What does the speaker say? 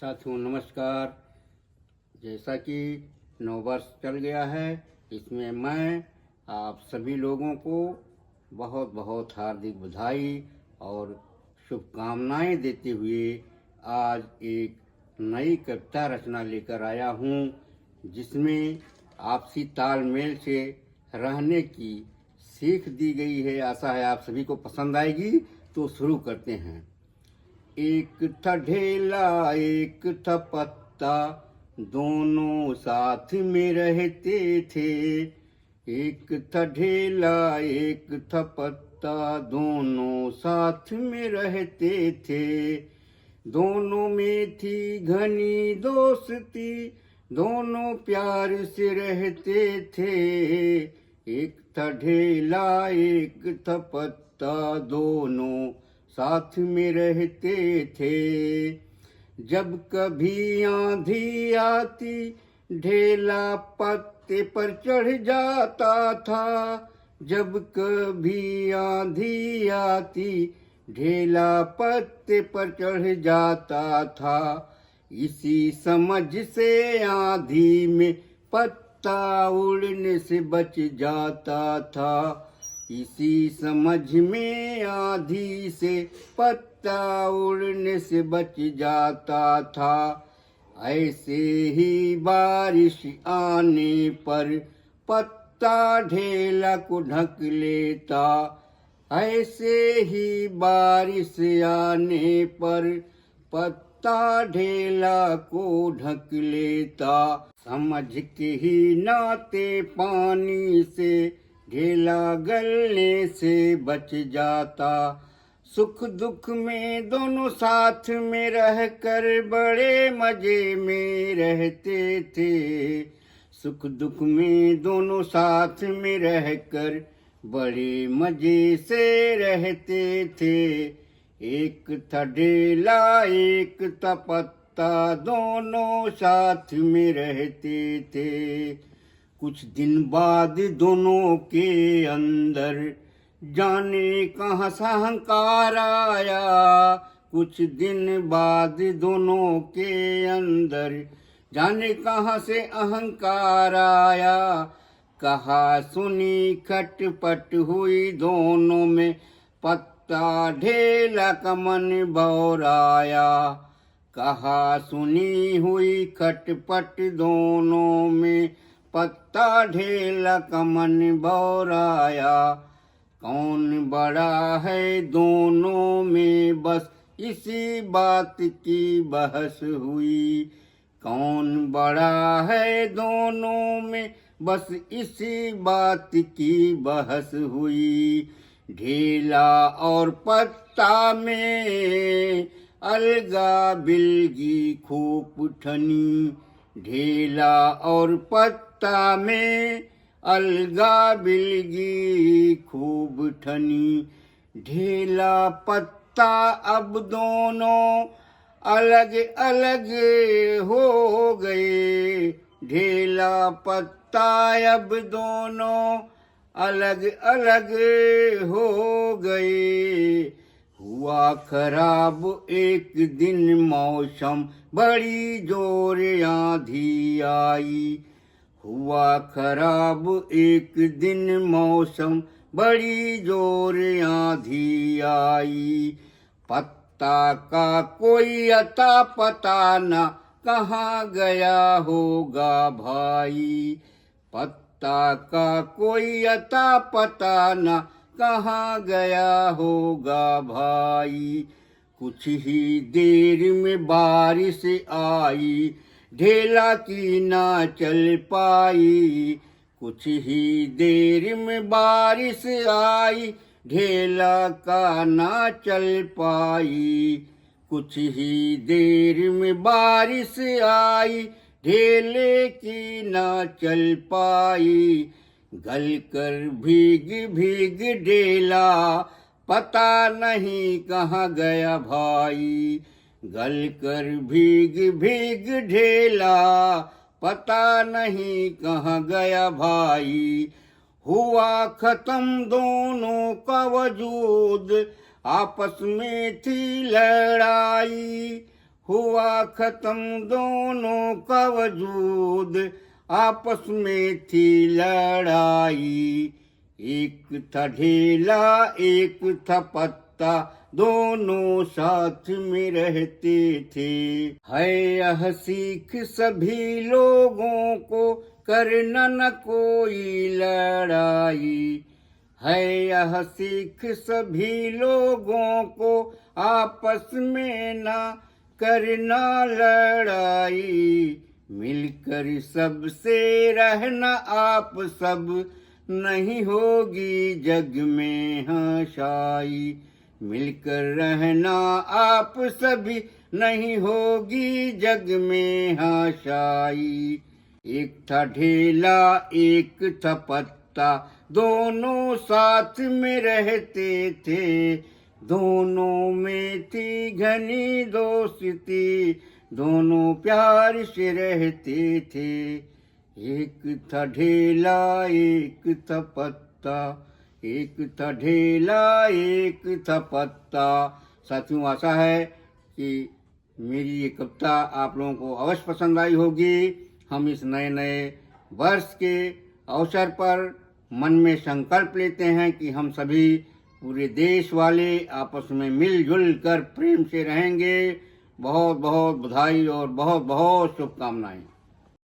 साथियों नमस्कार। जैसा कि नववर्ष चल गया है, इसमें मैं आप सभी लोगों को बहुत बहुत हार्दिक बधाई और शुभकामनाएं देते हुए आज एक नई कविता रचना लेकर आया हूँ, जिसमें आपसी तालमेल से रहने की सीख दी गई है। आशा है आप सभी को पसंद आएगी। तो शुरू करते हैं। एक था ढेला एक था पत्ता, दोनों साथ में रहते थे। एक था ढेला एक था पत्ता, दोनों साथ में रहते थे। दोनों में थी घनी दोस्ती, दोनों प्यार से रहते थे। एक था ढेला एक था पत्ता, दोनों साथ में रहते थे। जब कभी आंधी आती, ढेला पत्ते पर चढ़ जाता था। जब कभी आंधी आती, ढेला पत्ते पर चढ़ जाता था। इसी समझ से आंधी में पत्ता उड़ने से बच जाता था। इसी समझ में आंधी से पत्ता उड़ने से बच जाता था। ऐसे ही बारिश आने पर पत्ता ढेला को ढक लेता। ऐसे ही बारिश आने पर पत्ता ढेला को ढक लेता। समझ के ही नाते पानी से ढेला गलने से बच जाता। सुख दुख में दोनों साथ में रहकर बड़े मजे में रहते थे। सुख दुख में दोनों साथ में रहकर बड़े मजे से रहते थे। एक था ढेला एक था पत्ता, दोनों साथ में रहते थे। कुछ दिन बाद दोनों के अंदर जाने कहाँ से अहंकार आया। कुछ दिन बाद दोनों के अंदर जाने कहाँ से अहंकार आया। कहा सुनी खटपट हुई दोनों में, पत्ता ढेला का मन बौराया। कहा सुनी हुई खटपट दोनों में, पत्ता ढेला का मन बौराया। कौन बड़ा है दोनों में, बस इसी बात की बहस हुई। कौन बड़ा है दोनों में, बस इसी बात की बहस हुई। ढेला और पत्ता में अलगा बिलगी खूब ठनी। ढेला और पत्ता में अलगा बिलगी खूब ठनी। ढेला पत्ता अब दोनों अलग अलग हो गए। ढेला पत्ता अब दोनों अलग अलग हो गए। हुआ खराब एक दिन मौसम, बड़ी जोर आंधी आई। हुआ खराब एक दिन मौसम, बड़ी जोर आंधी आई। पत्ता का कोई अता पता न कहाँ गया होगा भाई। पत्ता का कोई अता पता न कहाँ गया होगा भाई। कुछ ही देर में बारिश आई, ढेला की ना चल पाई। कुछ ही देर में बारिश आई, ढेला का ना चल पाई। कुछ ही देर में बारिश आई, ढेले की ना चल पाई। गल कर भीग भीग ढेला, पता नहीं कहाँ गया भाई। गल कर भीग भीग ढेला, पता नहीं कहाँ गया भाई। हुआ खत्म दोनों का वजूद, आपस में थी लड़ाई। हुआ खत्म दोनों का वजूद, आपस में थी लड़ाई। एक था ढेला एक था पत्ता, दोनों साथ में रहते थे। है यह सीख सभी लोगों को, करना न कोई लड़ाई। है यह सीख सभी लोगों को, आपस में ना करना लड़ाई। मिलकर सबसे रहना आप सब, नहीं होगी जग में हंसाई। मिलकर रहना आप सभी, नहीं होगी जग में हंसाई। एक था ढेला एक था पत्ता, दोनों साथ में रहते थे। दोनों में थी घनी दोस्ती, दोनों प्यार से रहते थे। एक था ढेला एक था पत्ता, एक था ढेला एक था पत्ता। साथियों, आशा है कि मेरी ये कविता आप लोगों को अवश्य पसंद आई होगी। हम इस नए नए वर्ष के अवसर पर मन में संकल्प लेते हैं कि हम सभी पूरे देश वाले आपस में मिलजुल कर प्रेम से रहेंगे। बहुत बहुत बधाई और बहुत बहुत शुभकामनाएं।